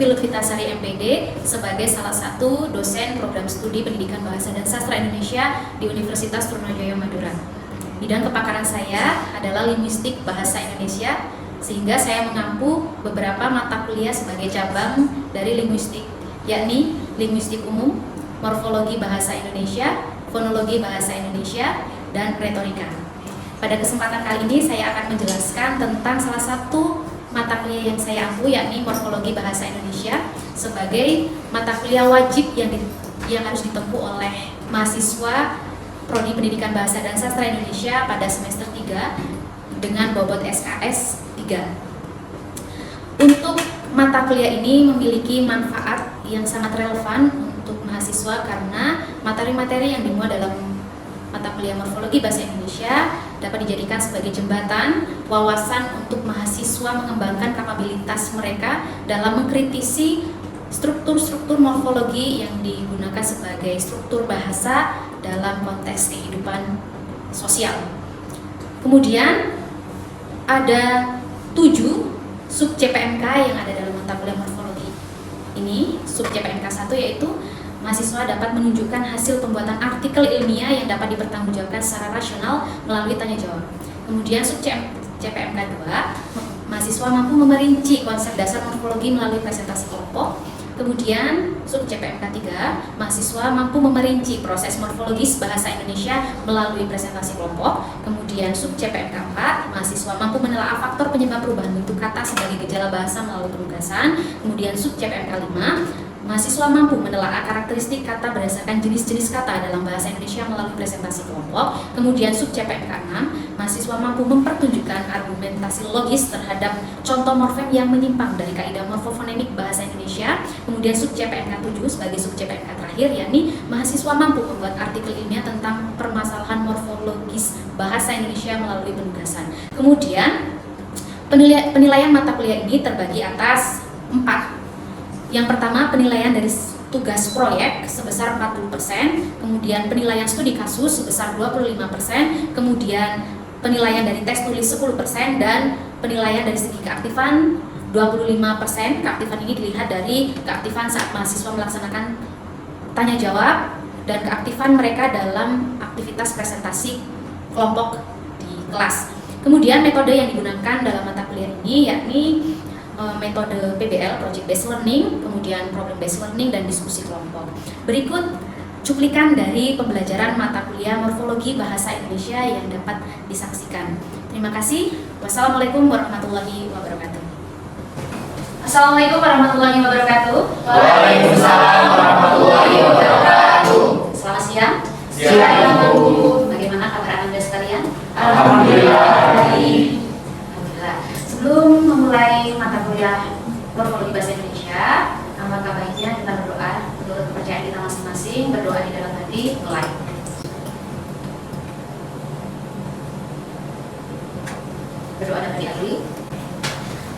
Siti Lutfitasari MPD sebagai salah satu dosen program studi pendidikan bahasa dan sastra Indonesia di Universitas Trunojoyo Madura. Bidang kepakaran saya adalah linguistik bahasa Indonesia, sehingga saya mengampu beberapa mata kuliah sebagai cabang dari linguistik, yakni linguistik umum, morfologi bahasa Indonesia, fonologi bahasa Indonesia, dan retorika. Pada kesempatan kali ini saya akan menjelaskan tentang salah satu mata kuliah yang saya ampu, yakni morfologi bahasa Indonesia sebagai mata kuliah wajib yang harus ditempuh oleh mahasiswa Prodi Pendidikan Bahasa dan Sastra Indonesia pada semester 3 dengan bobot SKS 3. Untuk mata kuliah ini memiliki manfaat yang sangat relevan untuk mahasiswa karena materi-materi yang dimuat dalam mata kuliah morfologi bahasa Indonesia dapat dijadikan sebagai jembatan wawasan untuk mahasiswa mengembangkan kapabilitas mereka dalam mengkritisi struktur-struktur morfologi yang digunakan sebagai struktur bahasa dalam konteks kehidupan sosial. Kemudian ada 7 sub CPMK yang ada dalam mata kuliah morfologi. Ini sub CPMK 1 yaitu mahasiswa dapat menunjukkan hasil pembuatan artikel ilmiah yang dapat dipertanggungjawabkan secara rasional melalui tanya jawab. Kemudian sub CPMK 2, mahasiswa mampu memerinci konsep dasar morfologi melalui presentasi kelompok. Kemudian sub CPMK 3, mahasiswa mampu memerinci proses morfologis bahasa Indonesia melalui presentasi kelompok. Kemudian sub CPMK 4, mahasiswa mampu menelaah faktor penyebab perubahan bentuk kata sebagai gejala bahasa melalui penugasan. Kemudian sub CPMK 5, mahasiswa mampu menelaah karakteristik kata berdasarkan jenis-jenis kata dalam bahasa Indonesia melalui presentasi kelompok. Kemudian sub CPMK 6, mahasiswa mampu mempertunjukkan argumentasi logis terhadap contoh morfem yang menyimpang dari kaidah morfofonemik bahasa Indonesia. Kemudian sub CPMK 7 sebagai sub CPMK terakhir, yakni mahasiswa mampu membuat artikel ilmiah tentang permasalahan morfologis bahasa Indonesia melalui penugasan. Kemudian penilaian mata kuliah ini terbagi atas 4. Yang pertama, penilaian dari tugas proyek sebesar 40%, kemudian penilaian studi kasus sebesar 25%, kemudian penilaian dari tes tulis 10%, dan penilaian dari segi keaktifan 25%. Keaktifan ini dilihat dari keaktifan saat mahasiswa melaksanakan tanya jawab dan keaktifan mereka dalam aktivitas presentasi kelompok di kelas. Kemudian metode yang digunakan dalam mata kuliah ini yakni metode PBL, Project Based Learning, kemudian Problem Based Learning, dan diskusi kelompok. Berikut cuplikan dari pembelajaran mata kuliah morfologi bahasa Indonesia yang dapat disaksikan. Terima kasih. Wassalamualaikum warahmatullahi wabarakatuh. Assalamualaikum warahmatullahi wabarakatuh. Waalaikumsalam warahmatullahi wabarakatuh. Selamat siang. Siang, Bu. Bagaimana kabar Anda sekalian? Alhamdulillah. Alhamdulillah. Sebelum memulai mata kuliah morfologi bahasa Indonesia, alangkah baiknya kita berdoa menurut kepercayaan kita masing-masing. Berdoa di dalam hati, mulai. Berdoa dapat diakui.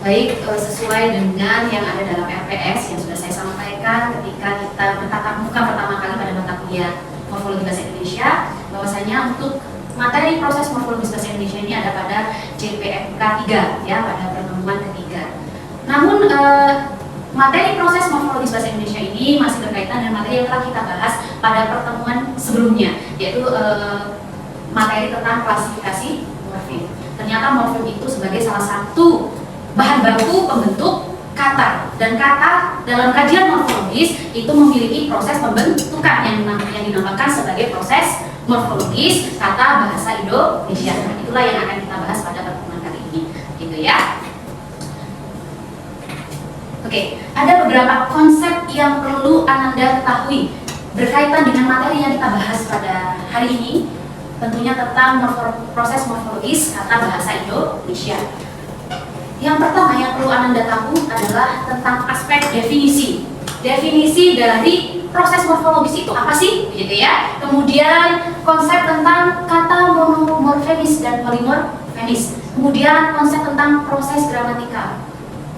Baik, sesuai dengan yang ada dalam RPS yang sudah saya sampaikan ketika kita bertatap muka pertama kali pada mata kuliah morfologi bahasa Indonesia, bahwasanya untuk materi proses morfologi bahasa Indonesia ini ada pada JPMK 3, ya, pada pertemuan ketiga. Namun materi proses morfologi bahasa Indonesia ini masih berkaitan dengan materi yang telah kita bahas pada pertemuan sebelumnya, yaitu materi tentang klasifikasi morfem. Ternyata morfem itu sebagai salah satu bahan baku pembentuk kata, dan kata dalam kajian morfologis itu memiliki proses pembentukan yang dinamakan sebagai proses morfologis kata bahasa Indonesia. Itulah yang akan kita bahas pada pertemuan kali ini, gitu ya. Oke, ada beberapa konsep yang perlu Ananda ketahui berkaitan dengan materi yang kita bahas pada hari ini, tentunya tentang proses morfologis kata bahasa Indonesia. Yang pertama yang perlu Ananda tahu adalah tentang aspek definisi. Definisi dari proses morfologis itu apa sih? Gitu ya. Kemudian konsep tentang kata monomorfemis dan polimorfemis. Kemudian konsep tentang proses gramatikal,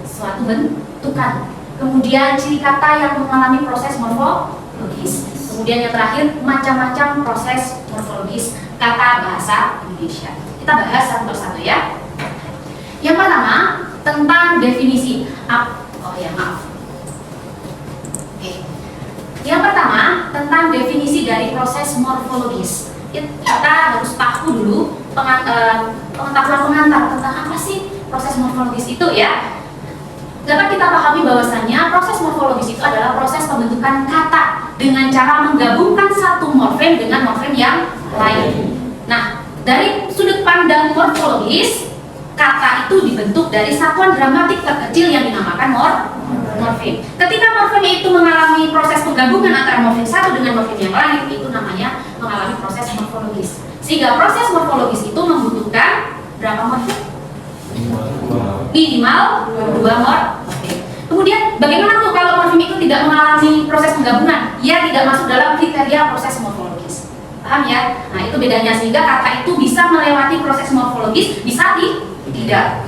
suatu bentukan. Kemudian ciri kata yang mengalami proses morfologis. Kemudian yang terakhir, macam-macam proses morfologis kata bahasa Indonesia. Kita bahas satu persatu ya. Yang pertama tentang definisi. Yang pertama, tentang definisi dari proses morfologis. Kita harus tahu dulu pengetahuan pengantar tentang apa sih proses morfologis itu ya. Dapat kita pahami bahwasanya proses morfologis itu adalah proses pembentukan kata dengan cara menggabungkan satu morfem dengan morfem yang lain. Nah, dari sudut pandang morfologis, kata itu dibentuk dari satuan gramatik terkecil yang dinamakan morfem. Ketika morfem itu mengalami proses penggabungan antara morfem satu dengan morfem yang lain, itu namanya mengalami proses morfologis. Sehingga proses morfologis itu membutuhkan berapa morfem? Minimal 2 morfem. Kemudian bagaimana tuh kalau morfem itu tidak mengalami proses penggabungan? Ia tidak masuk dalam kriteria proses morfologis. Paham ya? Nah, itu bedanya, sehingga kata itu bisa melewati proses morfologis, bisa tidak.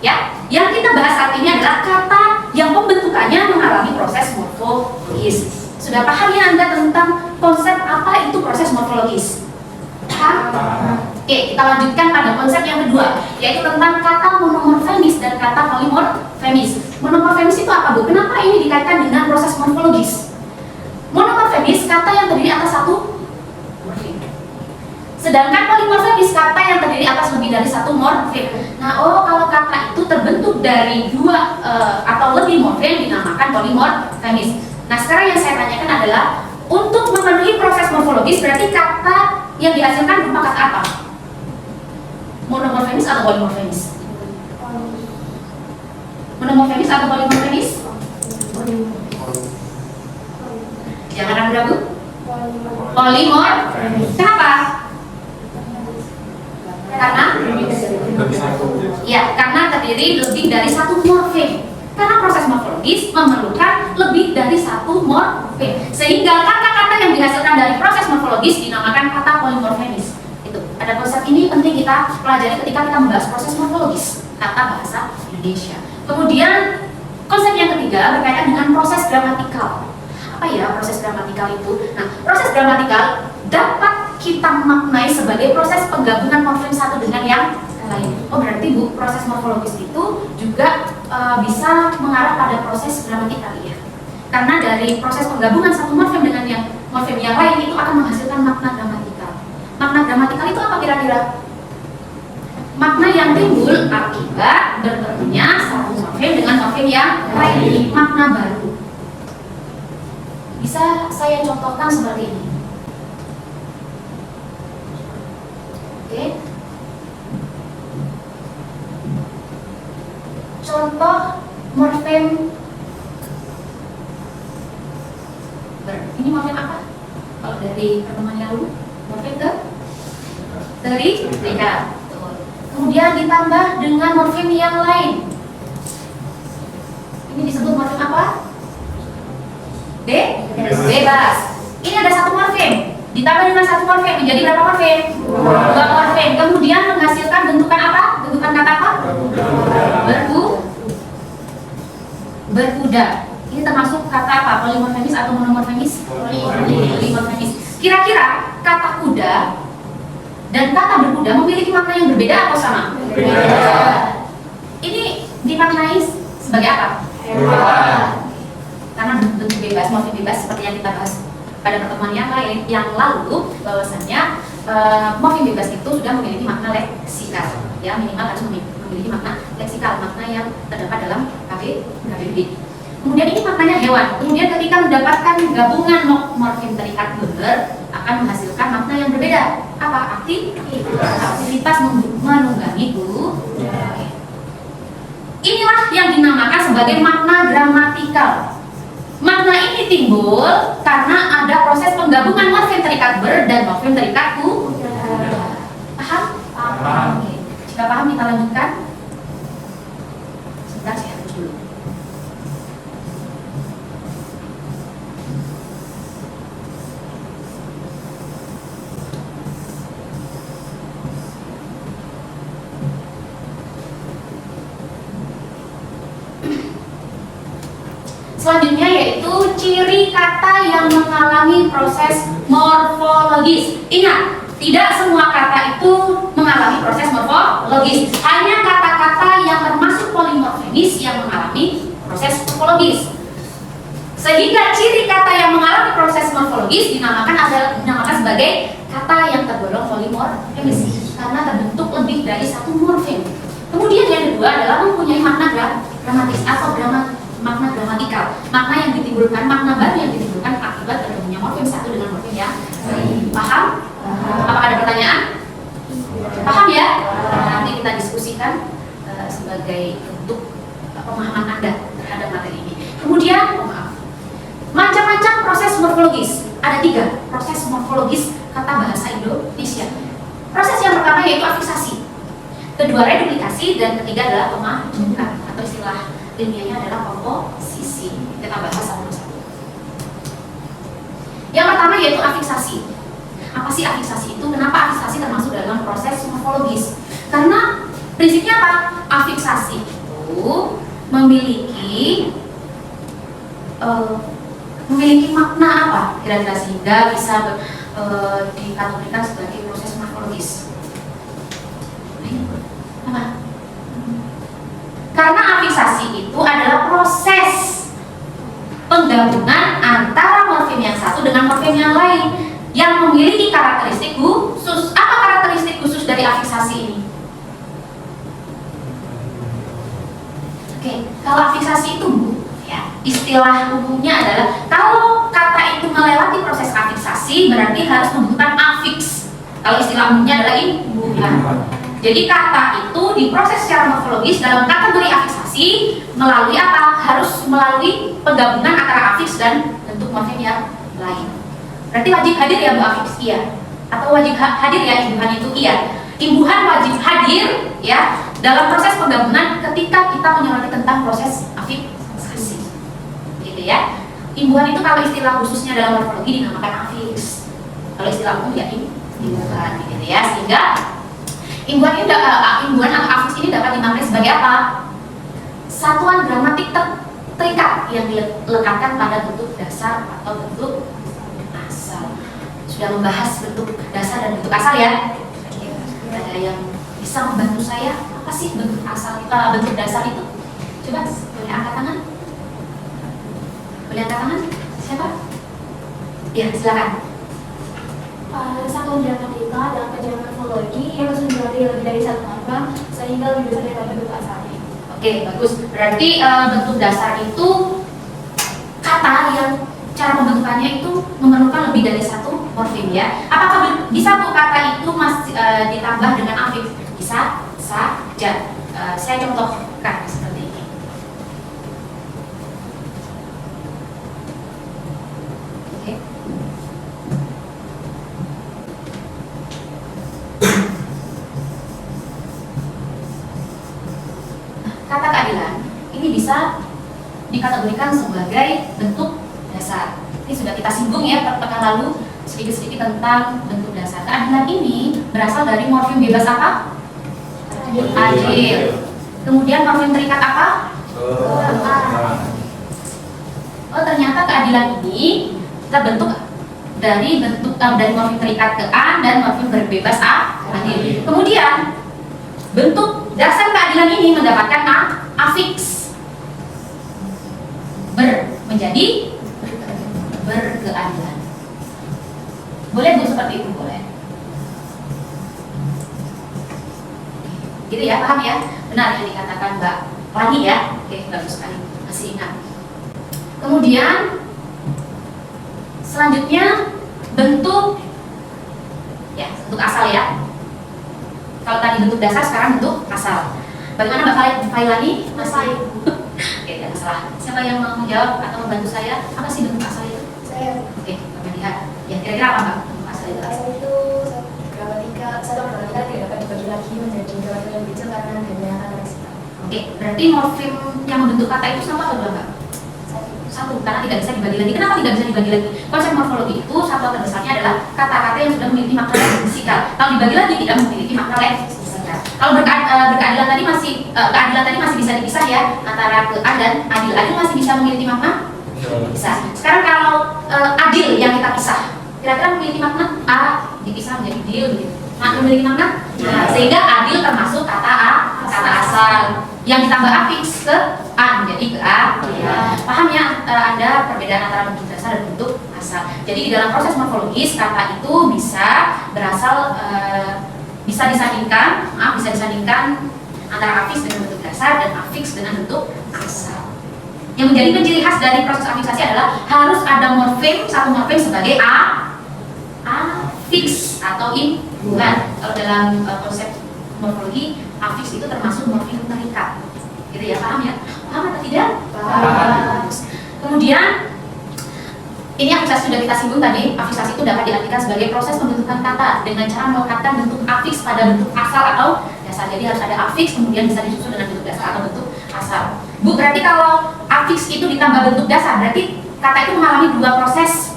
Ya, yang kita bahas saat ini adalah kata yang pembentukannya mengalami proses morfologis. Sudah paham ya Anda tentang konsep apa itu proses morfologis? Paham? Oke, kita lanjutkan pada konsep yang kedua, yaitu tentang kata monomorfemis dan kata polimorfemis. Monomorfemis itu apa, Bu? Kenapa ini dikaitkan dengan proses morfologis? Monomorfemis kata yang terdiri atas satu morfem. Sedangkan polimorfemis kata yang terdiri atas lebih dari satu morfem. Nah, kalau kata itu terbentuk dari 2 atau lebih morfem dinamakan polimorfemis. Nah, sekarang yang saya tanyakan adalah untuk memenuhi proses morfologis berarti kata yang dihasilkan berupa kata apa? Monomorfemis atau polimorfemis? Monomorfemis atau polimorfemis? Jangan ragu-ragu. Polimorfemis. Kenapa? Karena? Ya, karena terdiri lebih dari satu morfem. Karena proses morfologis memerlukan lebih dari satu morfem. Sehingga kata-kata yang dihasilkan dari proses morfologis dinamakan kata polimorfemis. Ada konsep ini penting kita pelajari ketika kita membahas proses morfologis kata bahasa Indonesia. Kemudian konsep yang ketiga berkaitan dengan proses gramatikal. Apa ya proses gramatikal itu? Nah, proses gramatikal dapat kita maknai sebagai proses penggabungan morfem satu dengan yang lain. Oh, berarti Bu, proses morfologis itu juga bisa mengarah pada proses gramatikal ya. Karena dari proses penggabungan satu morfem dengan yang morfem yang lain itu akan menghasilkan makna gramatikal. Makna gramatikal itu apa kira-kira? Makna yang timbul akibat bertemunya satu morfem dengan morfem yang lain, makna baru. Bisa saya contohkan seperti ini. Oke. Contoh morfem ini morfem apa? Kalau dari pertemuan yang lalu, morfem terikat. Kemudian ditambah dengan morfem yang lain. Ini disebut morfem apa? Bebas. Ini ada satu morfem, ditambah dengan satu morfem menjadi berapa morfem? 2 morfem. Kemudian menghasilkan bentukan apa? Bentukan kata apa? Berkuda. Ini termasuk kata apa? Polimorfemis atau monomorfemis? Polimorfemis. Kira-kira kata kuda dan kata berkuda memiliki makna yang berbeda atau sama? Berbeda. Ini dimaknai sebagai apa? Karena bentuk bebas, morfem bebas seperti yang kita bahas pada pertemuan yang lalu, bahwasanya morfem bebas itu sudah memiliki makna leksikal, ya minimal harus memiliki makna leksikal, makna yang terdapat dalam KBBI. Kemudian ini maknanya hewan. Kemudian ketika mendapatkan gabungan morfem terikat ber akan menghasilkan makna yang berbeda. Apa? Aktivitas menunggangi budaya. Inilah yang dinamakan sebagai makna gramatikal. Makna ini timbul karena ada proses penggabungan morfem terikat ber dan morfem terikat ku. Paham? Paham. Oke. Jika paham kita lanjutkan. Sebentar saya hapus dulu. Selanjutnya yaitu ciri kata yang mengalami proses morfologis. Ingat, tidak semua kata itu mengalami proses morfologis. Hanya kata-kata yang termasuk polimorfemis yang mengalami proses morfologis. Sehingga ciri kata yang mengalami proses morfologis dinamakan sebagai kata yang tergolong polimorfemis karena terbentuk lebih dari satu morfem. Kemudian yang kedua adalah mempunyai makna gramatis atau makna gramatikal, makna yang ditimbulkan, makna baru yang ditimbulkan akibat bertemunya morfem satu dengan morfem yang lain. Paham? Apakah ada pertanyaan? Paham ya? Nanti kita diskusikan sebagai bentuk pemahaman Anda terhadap materi ini. Kemudian, macam-macam proses morfologis. Ada 3 proses morfologis kata bahasa Indonesia. Proses yang pertama yaitu afiksasi, kedua reduplikasi, dan ketiga adalah pemajukan atau istilah ilmiahnya adalah komposisi. Kita bahas satu-satu. Yang pertama yaitu afiksasi. Apa sih afiksasi itu? Kenapa afiksasi termasuk dalam proses morfologis? Karena prinsipnya apa? Afiksasi itu memiliki makna apa kira-kira sehingga bisa dikategorikan sebagai proses morfologis. Apa? Karena afiksasi itu adalah proses penggabungan antara morfem yang satu dengan morfem yang lain yang memiliki karakteristik khusus. Apa karakteristik khusus dari afiksasi ini? Oke, kalau afiksasi itu ya, istilah umumnya adalah kalau kata itu melewati proses afiksasi berarti harus membutuhkan afiks. Kalau istilah umumnya adalah imbuhan. Jadi kata itu diproses secara morfologis dalam kategori afiksasi melalui apa? Harus melalui penggabungan antara afiks dan bentuk morfem yang lain. Berarti wajib hadir ya Bu afiks? Iya. Atau wajib hadir ya imbuhan itu? Iya. Imbuhan wajib hadir ya dalam proses penggabungan ketika kita menyoroti tentang proses afiksasi. Gitu ya. Imbuhan itu kalau istilah khususnya dalam morfologi dinamakan afiks. Kalau istilah umum ya imbuhan gitu ya. Sehingga imbuhan atau afiks ini dapat dimaknai sebagai apa? Satuan gramatik terikat yang dilekatkan pada bentuk dasar atau bentuk asal. Sudah membahas bentuk dasar dan bentuk asal ya. Ada yang bisa membantu saya? Apa sih bentuk asal itu, bentuk dasar itu? Coba boleh angkat tangan? Boleh angkat tangan? Siapa? Ya silakan. Satuan gramatika dalam kajian morfologi yang menjadi lebih dari satu morfem sehingga lebih besar daripada bentuk asalnya. Oke, bagus. Berarti bentuk dasar itu kata yang cara pembentukannya itu memerlukan lebih dari satu morfem ya. Apakah bisa tuh kata itu masih ditambah dengan afiks? Bisa saja. Saya contohkan seperti ini. Oke. Kata keadilan ini bisa dikategorikan sebagai bentuk dasar. Ini sudah kita singgung ya pekan lalu sedikit-sedikit tentang bentuk dasar. Keadilan ini berasal dari morfem bebas apa? Adil. Kemudian morfem terikat apa? Oh ternyata keadilan ini terbentuk dari morfem terikat ke A dan morfem berbebas adil. Kemudian bentuk dasar keadilan ini mendapatkan afiks menjadi berkeadilan. Boleh Bu seperti itu? Boleh. Gitu ya, paham ya? Benar yang dikatakan Mbak Rani ya? Oke, bagus sekali. Masih ingat. Kemudian selanjutnya bentuk bentuk asal ya. Kalau tadi bentuk dasar, sekarang bentuk asal. Bagaimana Mbak Failani? Masih? Oke, tidak masalah. Siapa yang mau menjawab atau membantu saya? Apa sih bentuk asal itu? Saya. Oke, kami lihat. Ya, kira-kira apa Mbak bentuk asal itu? Asal itu satuan gramatika tidak dapat dibagi lagi menjadi gramatika yang kecil karena adanya karakteristik. Oke, berarti morfem yang membentuk kata itu sama atau dua Mbak? Satu, karena tidak bisa dibagi lagi. Kenapa tidak bisa dibagi lagi? Konsep morfologi itu satuan terbesarnya adalah kata-kata yang sudah memiliki makna leksikal. Kalau dibagi lagi tidak memiliki makna leksikal. Kalau berkeadilan tadi masih bisa dipisah ya antara ke A dan adil. Adil masih bisa memiliki makna? Bisa. Sekarang kalau adil yang kita pisah, kira-kira memiliki makna? A dipisah menjadi dil gitu. Memiliki makna? Nah, sehingga adil termasuk kata A, kata asal yang ditambah afiks ke A menjadi ke A. Paham ya Anda perbedaan antara bentuk dasar dan bentuk asal. Jadi di dalam proses morfologis kata itu bisa berasal bisa disandingkan antara afiks dengan bentuk dasar dan afiks dengan bentuk asal. Yang menjadi ciri khas dari proses afiksasi adalah harus ada morfem, satu morfem sebagai afiks atau imbuhan. Kalau dalam konsep morfologi, afiks itu termasuk morfem terikat. Gitu ya, paham ya? Paham atau tidak? Paham. Kemudian ini afiksasi sudah kita singgung tadi. Afiksasi itu dapat diartikan sebagai proses pembentukan kata dengan cara melekatkan bentuk afiks pada bentuk asal atau dasar. Jadi harus ada afiks kemudian bisa disusul dengan bentuk dasar atau bentuk asal. Bu, berarti kalau afiks itu ditambah bentuk dasar, berarti kata itu mengalami dua proses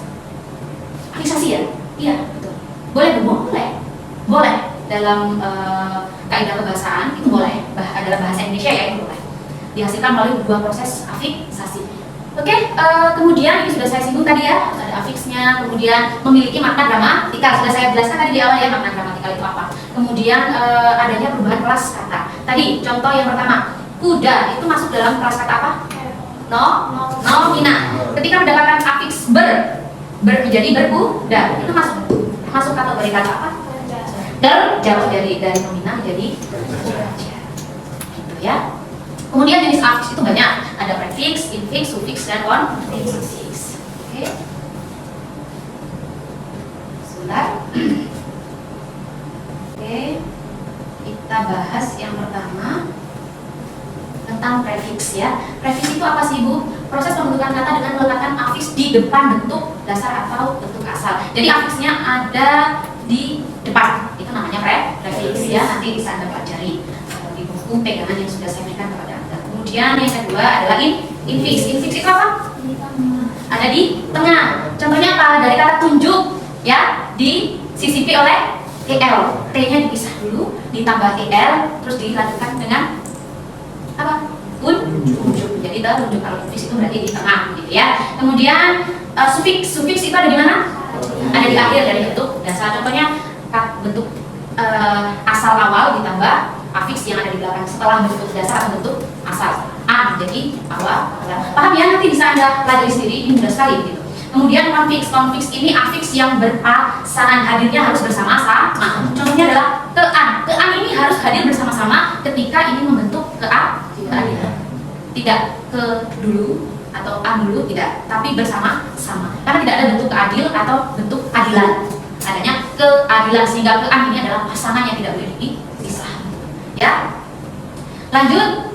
afiksasi ya? Iya, betul. Boleh Bu? Boleh. Dalam kaidah kebahasaan itu boleh. Adalah bahasa Indonesia ya, itu boleh. Dihasilkan melalui dua proses afiksasi. Oke, kemudian ini sudah saya singgung tadi ya, ada afiksnya, kemudian memiliki makna gramatikal. Sudah saya jelaskan tadi di awal ya, makna gramatikal itu apa. Kemudian adanya perubahan kelas kata. Tadi contoh yang pertama, kuda itu masuk dalam kelas kata apa? Nomina. Ketika mendapatkan afiks menjadi berkuda, itu masuk kategori kata apa? Jauh dari nomina jadi berkuda. Gitu ya. Kemudian jenis afiks itu banyak, ada prefiks, infiks, sufiks, dan konfiks. Oke. Sebentar. Oke, kita bahas yang pertama tentang prefiks ya. Prefiks itu apa sih Bu? Proses pembentukan kata dengan meletakkan afiks di depan bentuk dasar atau bentuk asal. Jadi afiksnya ada di depan, itu namanya prefiks ya. Nanti bisa Anda pelajari di buku pegangan yang sudah saya berikan kepada Anda. Kemudian yang kedua adalah infiks. Infiks itu apa? Ada di tengah. Contohnya apa? Dari kata tunjuk ya, disisipi oleh EL. T-nya dipisah dulu, ditambah EL, terus dilanjutkan dengan apa? Unjuk. Jadi tunjuk. Kalau infiks itu berarti di tengah gitu ya. Kemudian sufiks. Sufiks itu ada di mana? Ada di akhir dari bentuk dasar. Contohnya bentuk asal awal ditambah afiks yang ada di belakang setelah bentuk dasar atau bentuk asal. A menjadi awal. Paham ya? Nanti bisa Anda pelajari sendiri, ini mudah sekali gitu. Kemudian konfiks. Konfiks ini afiks yang berpasangan, hadirnya harus bersama-sama. Contohnya adalah kean. Kean ini harus hadir bersama-sama ketika ini membentuk keadilan. Tidak ke dulu atau an dulu, tidak, tapi bersama-sama. Karena tidak ada bentuk keadil atau bentuk adilan. Adanya keadilan, sehingga kean ini adalah pasangan yang tidak boleh dipisah. Ya. Lanjut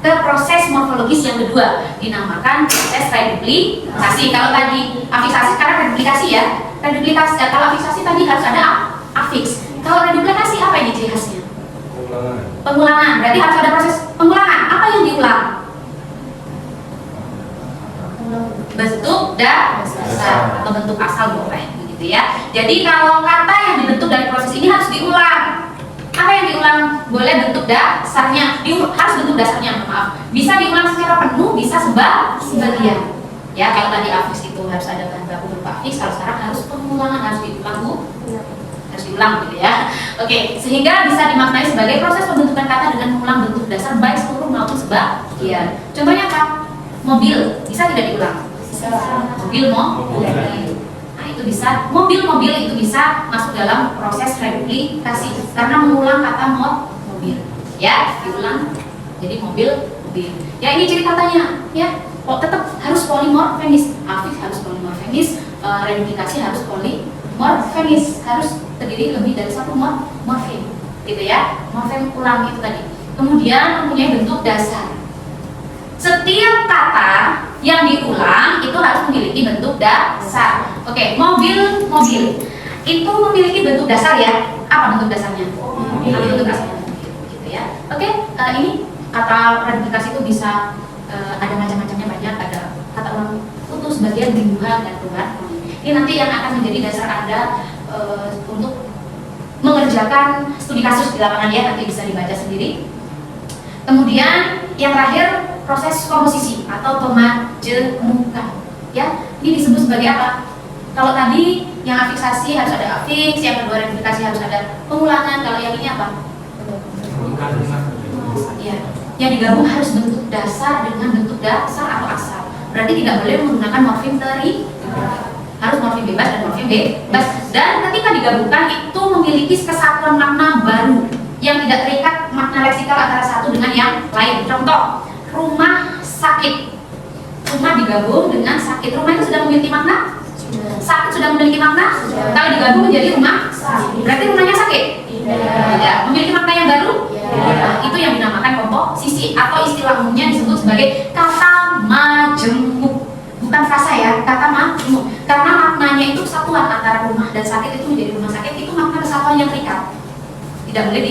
ke proses morfologis yang kedua, dinamakan proses reduplikasi. Kalau tadi afiksasi, sekarang reduplikasi ya. Reduplikasi, kalau afiksasi tadi harus ada afiks. Kalau reduplikasi apa ini ciri khasnya? Pengulangan. Berarti harus ada proses pengulangan. Apa yang diulang? Bentuk dasar atau bentuk asal boleh, begitu ya. Jadi kalau kata yang dibentuk dari proses ini harus diulang. Apa yang diulang? Boleh bentuk dasarnya, harus bentuk dasarnya, maaf. Bisa diulang secara penuh, bisa sebagian. Ya, kalau tadi afiks itu harus ada bahan baku berupa afiks, kalau sekarang harus pengulangan, harus diulang harus diulang gitu ya. Oke, sehingga bisa dimaknai sebagai proses pembentukan kata dengan mengulang bentuk dasar baik seluruh maupun sebagian. Contohnya apa? Mobil, bisa tidak diulang? Bisa. Mobil. Nah, itu bisa. Mobil itu bisa masuk dalam proses reduplikasi karena mengulang kata mobil. Ya, diulang jadi mobil. Ya, ini ciri katanya ya. Tetap harus polimorfemis. Afiks harus polimorfemis, reduplikasi harus polimorfemis, harus terdiri lebih dari satu morfem. Gitu ya. Morfem ulang itu tadi. Kemudian mempunyai bentuk dasar. Setiap kata yang diulang itu harus memiliki bentuk dasar. Oke, mobil itu memiliki bentuk dasar ya. Apa bentuk dasarnya? Bentuk dasarnya gitu ya. Oke, ini kata reduplikasi itu bisa ada macam-macamnya banyak. Ada kata ulang putus, bagian rimbuhan dan perubahan. Ini nanti yang akan menjadi dasar Anda untuk mengerjakan studi kasus di lapangan ya. Nanti bisa dibaca sendiri. Kemudian yang terakhir proses komposisi atau pemajemukan ya. Ini disebut sebagai apa? Kalau tadi yang afiksasi harus ada afiks, yang kedua reduplikasi harus ada pengulangan. Kalau yang ini apa? Ya, yang digabung harus bentuk dasar dengan bentuk dasar atau asal. Berarti tidak boleh menggunakan morfem harus morfem bebas dan morfem bebas. Dan ketika digabungkan itu memiliki kesatuan makna baru yang tidak terikat makna leksikal antara satu dengan yang lain. Contoh, rumah sakit. Rumah digabung dengan sakit. Rumah itu sudah memiliki makna? Sakit sudah memiliki makna? Kalau digabung menjadi rumah sakit, berarti rumahnya sakit? Tidak. Memiliki makna yang baru? Nah, itu yang dinamakan komposisi atau istilah umumnya disebut sebagai kata majemuk. Bukan frasa ya, kata majemuk. Karena maknanya itu kesatuan antara rumah dan sakit itu menjadi rumah sakit, itu makna kesatuan yang terikat. Tidak boleh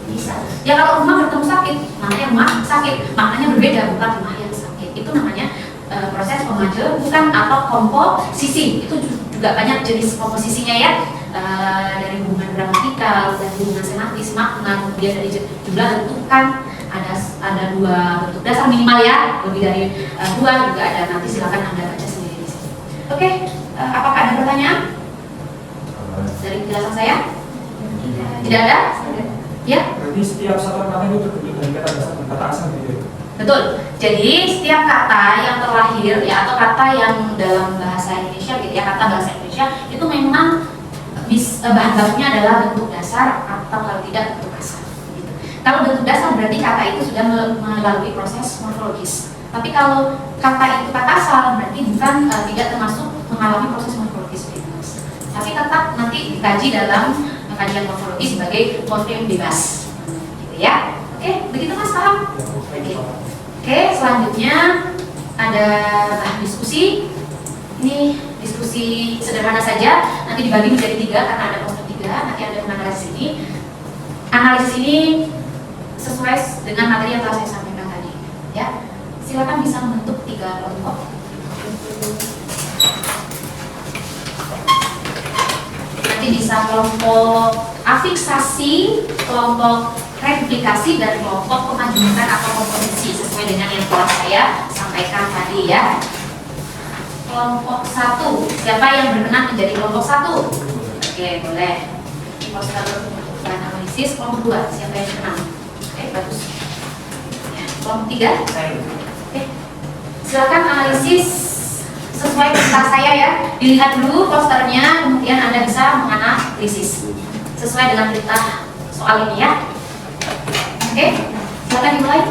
bisa. Ya kalau rumah bertemu sakit, namanya rumah sakit, maknanya berbeda, bukan rumah yang sakit. Itu namanya proses pemajemukan atau komposisi. Itu juga banyak jenis komposisinya ya, dari hubungan gramatikal, dari hubungan semantis, makna, kemudian dari jumlah bentukan. Ada 2 bentuk dasar minimal ya, lebih dari 2 juga ada. Nanti silakan Anda baca sendiri di sini. Oke, apakah ada pertanyaan dari penjelasan saya? Tidak ada? Ya? Berarti setiap satuan kata itu terbentuk dari kata dasar dan kata asal gitu ya? Betul. Jadi setiap kata yang terlahir ya, atau kata yang dalam bahasa Indonesia gitu ya, kata bahasa Indonesia itu memang bahan bakunya adalah bentuk dasar atau kalau tidak bentuk asal. Gitu. Kalau bentuk dasar berarti kata itu sudah melalui proses morfologis. Tapi kalau kata itu kata asal berarti bukan tidak termasuk mengalami proses morfologis bebas. Tapi tetap nanti dikaji dalam kajian morfologi sebagai morfem bebas. Gitu ya. Oke, begitu Mas, paham? Oke, selanjutnya ada bahan diskusi. Ini diskusi sederhana saja, nanti dibagi menjadi 3 karena ada kelompok 3. Nanti ada menganalisis ini. Analisis ini sesuai dengan materi yang telah saya sampaikan tadi. Ya, silakan bisa membentuk 3 kelompok. Nanti bisa kelompok afiksasi, kelompok replikasi, dan kelompok pemajemukan atau komposisi sesuai dengan yang telah saya sampaikan tadi ya. Kelompok 1, siapa yang berkenan menjadi kelompok 1? Oke, boleh. Poster bahan analisis. Kelompok 2, siapa yang berkenan? Oke, bagus. Ya, kelompok 3. Oke, silakan analisis sesuai perintah saya ya. Dilihat dulu posternya, kemudian Anda bisa menganalisis sesuai dengan perintah soal ini ya. Oke, silakan dimulai.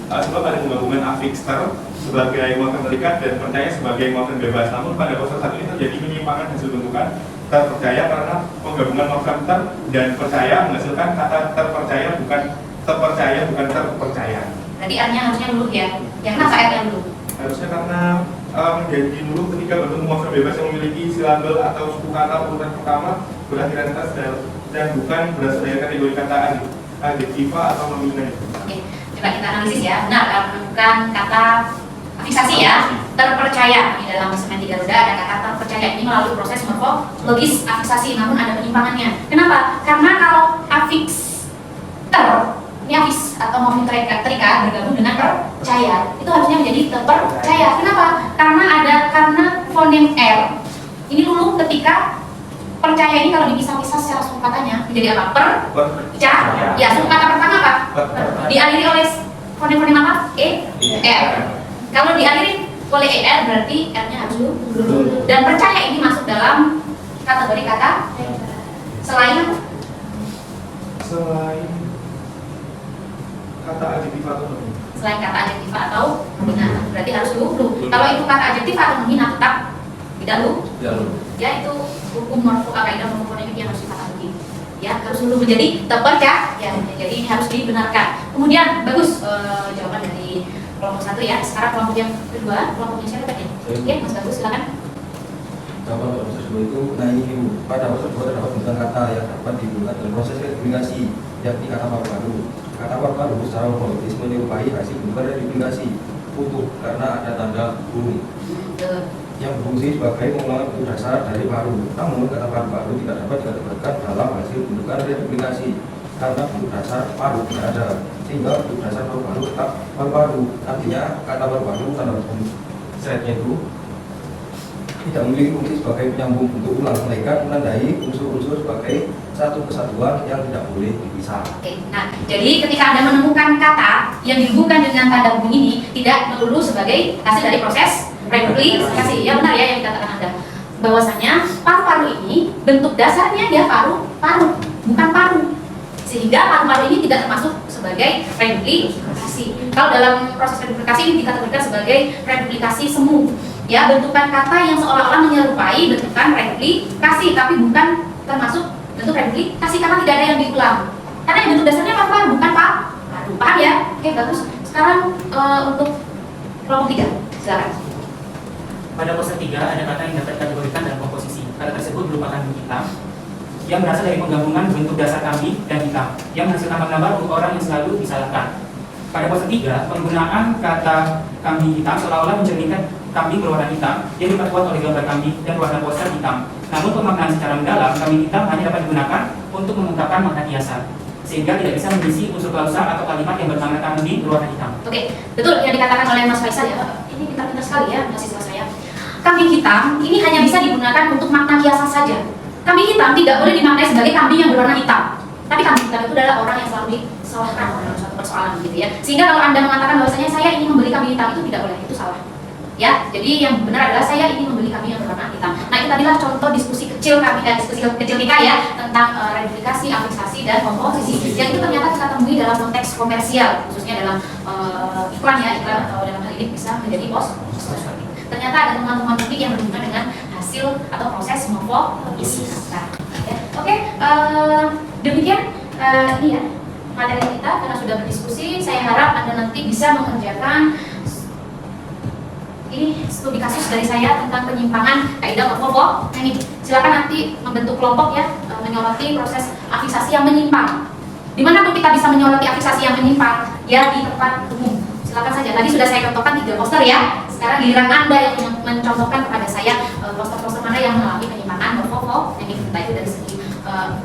Sebab ada penggabungan afixter sebagai morfem terikat dan percaya sebagai morfem bebas. Namun pada poster 1 ini terjadi penyimpangan hasil bentukan terpercaya karena penggabungan morfem ter dan percaya menghasilkan kata terpercaya bukan terpercaya. Berarti R-nya harusnya dulu ya. Yang kenapa R-nya dulu? Harusnya karena menjadi dulu ketika bertemu morfem bebas yang memiliki silabel atau suku kata urutan pertama berakhiran tas dan bukan berasal dari kategori kata adjektiva atau nominal. Coba kita analisis ya, benar menemukan kata afiksasi ya, terpercaya. Di dalam semen 3 roda ada kata terpercaya, ini melalui proses morfologis afiksasi, namun ada penyimpangannya. Kenapa? Karena kalau ini afis atau morfem terikat bergabung dengan percaya, itu harusnya menjadi terpercaya. Kenapa? Karena fonem R ini dulu ketika percaya ini kalau dipisah-pisah secara suku katanya menjadi apa? Percaya. Ya, suku kata pertama apa? Diakhiri oleh fonem-fonem apa? R. Kalau diakhiri oleh ER berarti R-nya harus dulu. Dan percaya ini masuk dalam kategori kata selain kata adjektiva atau nominal. Selain kata adjektiva atau nominal, berarti harus dulu. Kalau itu kata adjektiva atau nominal tetap tidak dulu. Ya, itu hukum kaidah morfofonemik yang harus dipahami. Ya, harus dulu menjadi terpercaya. Ya, jadi ini harus dibenarkan. Kemudian bagus jawaban dari kelompok 1 ya. Sekarang kelompok yang kedua, kelompoknya siapa tadi? Oke, Mas Bagus silakan. Dapat proses kedua itu, nah ini pada proses kedua terdapat tentang kata yang dapat digunakan dalam proses verifikasi, yakni kata paru-paru. Kata paru-paru secara morfologi menyerupai hasil verifikasi utuh karena ada tanda burung yang berfungsi sebagai pengulangan bentuk dasar dari paru. Namun kata paru-paru tidak dapat dikategorikan dalam hasil bentukan verifikasi karena bentuk dasar paru tidak ada, sehingga bentuk dasar paru-paru tetap paru-paru. Artinya kata paru-paru tanda setnya itu tidak memiliki fungsi sebagai penyambung bentuk ulang, melainkan menandai unsur-unsur sebagai satu kesatuan yang tidak boleh dipisah. Oke, nah jadi ketika Anda menemukan kata yang dihubungkan dengan tanda hubung ini tidak melulu sebagai hasil dari proses replikasi. Ya benar ya yang dikatakan Anda. Bahwasanya paru-paru ini bentuk dasarnya dia paru-paru, bukan paru. Sehingga paru-paru ini tidak termasuk sebagai replikasi. Kalau dalam proses replikasi ini dikategorikan sebagai replikasi semu. Ya, bentukan kata yang seolah-olah menyerupai bentukan replikasi, tapi bukan termasuk bentuk replikasi karena tidak ada yang diulang. Karena yang bentuk dasarnya paru-paru, bukan paru. Paham ya? Oke, bagus. Sekarang untuk kelompok 3, silakan. Pada pose 3 ada kata yang dapat dikategorikan dalam komposisi. Kata tersebut merupakan bentuk hitam yang berasal dari penggabungan bentuk dasar kambing dan hitam yang menghasilkan gambar untuk orang yang selalu disalahkan. Pada pose 3, penggunaan kata kambing hitam seolah-olah mencerminkan kambing berwarna hitam yang diperkuat oleh gambar kambing dan warna poster hitam. Namun pemaknaan secara mendalam, kambing hitam hanya dapat digunakan untuk mengungkapkan makna kiasan, sehingga tidak bisa mengisi unsur klausa atau kalimat yang bermakna kambing berwarna hitam. Oke, betul yang dikatakan oleh Mas Faisal ya. Ini pintar-pintar sekali ya mahasiswa saya. Kambing hitam ini hanya bisa digunakan untuk makna kiasan saja. Kambing hitam tidak boleh dimaknai sebagai kambing yang berwarna hitam. Tapi kambing hitam itu adalah orang yang selalu disalahkan dalam suatu persoalan gitu ya. Sehingga kalau Anda mengatakan bahwasanya saya ingin membeli kambing hitam itu tidak boleh, itu salah. Ya, jadi yang benar adalah saya ingin membeli kambing yang berwarna hitam. Nah, itu tadilah contoh diskusi kecil kami dan diskusi kecil kita ya tentang replikasi, afiksasi dan komposisi. Yang itu ternyata kita temui dalam konteks komersial, khususnya dalam iklan ya, iklan atau dalam hal ini bisa menjadi poster. Ternyata ada teman-teman publik yang berhubungan dengan hasil atau proses morfologi. Oke, demikian ini ya materi kita karena sudah berdiskusi. Saya harap Anda nanti bisa mengerjakan ini studi kasus dari saya tentang penyimpangan kaidah morfologi. Silakan nanti membentuk kelompok ya, menyoroti proses afiksasi yang menyimpang. Di mana tuh kita bisa menyoroti afiksasi yang menyimpang? Ya di tempat umum. Silakan saja. Tadi sudah saya contohkan 3 poster ya. Sekarang giliran Anda yang mencontohkan kepada saya poster-poster mana yang mengalami penyimpangan morfologi. Entah itu dari segi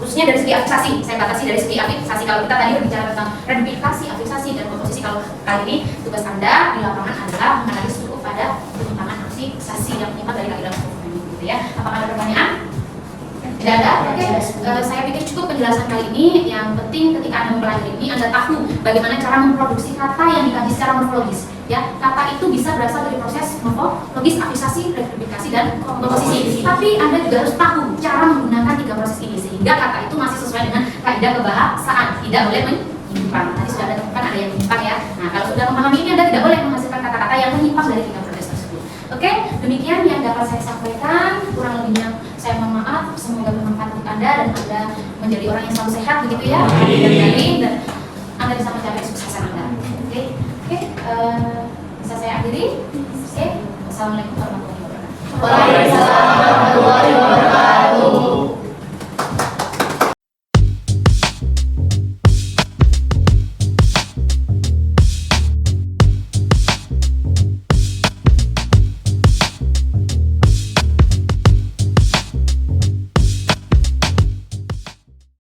khususnya dari segi afiksasi. Saya batasi dari segi afiksasi. Kalau kita tadi berbicara tentang replikasi, afiksasi dan komposisi, kalau kali ini tugas Anda di lapangan adalah menganalisis pada penyimpangan afiksasi yang menyimpang dari kaidah morfologi gitu ya. Apakah ada pertanyaan? Tidak ada? Oke, saya pikir cukup penjelasan kali ini. Yang penting ketika Anda mempelajari ini, Anda tahu bagaimana cara memproduksi kata yang dikaji secara morfologis. Ya, kata itu bisa berasal dari proses morfologis, afiksasi, replikasi, dan komposisi. Tapi Anda juga harus tahu cara menggunakan 3 proses ini sehingga kata itu masih sesuai dengan kaidah kebahasaan, tidak boleh menyimpang. Tadi sudah ada temukan ada yang menyimpang ya. Nah, kalau sudah memahami ini, Anda tidak boleh menghasilkan kata-kata yang menyimpang dari 3 proses tersebut. Oke, demikian yang dapat saya sampaikan. Kurang lebihnya saya mohon maaf. Semoga bermanfaat untuk Anda dan Anda menjadi orang yang selalu sehat begitu ya. Dan